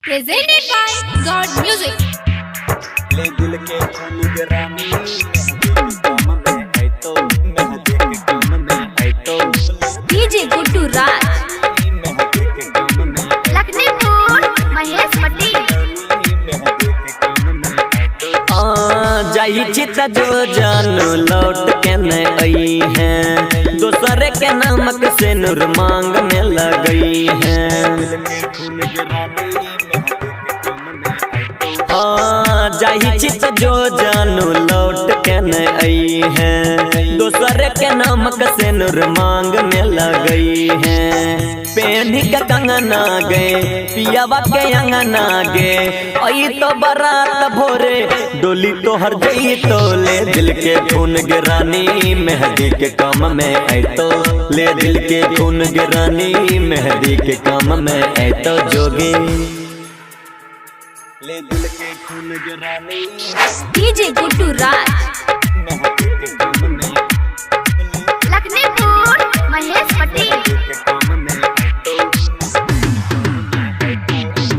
Presented by God Music. ले दिल के खून गरामी काम में है तो महके के काम में है तो DJ गुड्डू राज, महके के काम में लखनपुर महेश पटेल। महके के काम में है तो जाई चित जो जानू लौट के न आई है, दूसरे के नमक से नूर मांग में लगई है। दिल के खून गरामी महके के काम में है तो जाई चित जो जानू लौट के न आई है, दूसरे के नमक से नूर मांग में लगई है। पेनी का कंगना गे पियावा के अंगना गे, आई तो बारात भोरे डोली तो हर जई तो ले दिल के खून गिरानी मेहंदी के काम में आई तो ले दिल के खून गिरानी मेहंदी के काम में आई तो जोगी ले दिल के खून गरामी DJ गुड्डू राज, महके के काम में लखनपुर महेश पटेल। के काम में है तो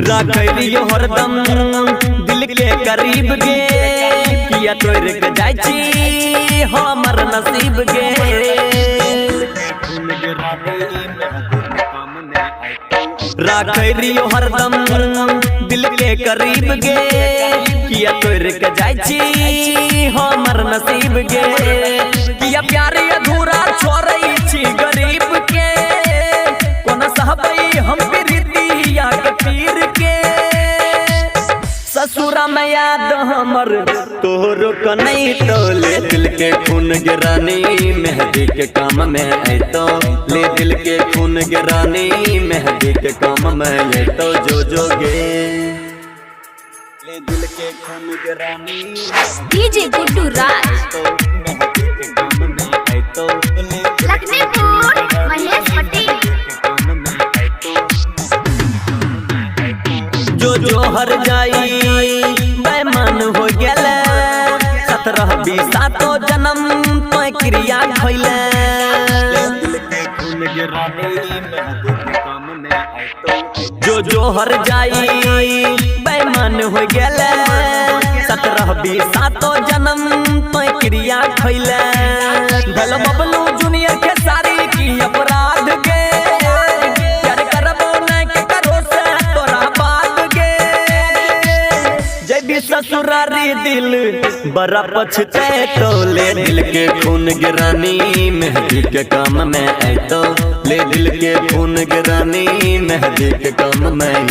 राखलियो हरदम दिल के करीब गे, किया तोर के जाय छी हमर नसीब गे। खून गरामी महके के काम में है तो राखलियो हरदम दिल के करीब गे, किया तोर के जाय छी हमर नसीब गे। किया प्यार अधूरा छोड़ै छी गरीब के, कोन सहबै हम प्रीतिया के पीर के। ससुरा में याद हमर तोहरो को नहीं तो ले दिल के खून गिरानी मेहंदी के काम में आई तो ले दिल के खून गिरानी मेहंदी के काम में आई तो जो जोगे ले दिल के खून गरामी DJ गुड्डू राज, तो महके के काम में है तो ले लखनपुर महेश पटेल। के काम में है तो जो जो हर जाई बेमान हो गेले, 17-20 तो जन्म तो क्रिया भइले। दिल के खून गरामी महके के काम में है तो जो हर जाई बेमान हो गेले, 17-20 तो जन्म तो क्रिया भइले। भल बबलू जूनियर के सारी की अपराध गे, प्यार करबो न के करो से तोरा बात गे। जय भी ससुरारी दिल बड़ा पछते तो ले दिल के खून गिरानी मेहंदी के काम में आई तो ले दिल के खून गिरानी मेहंदी के काम में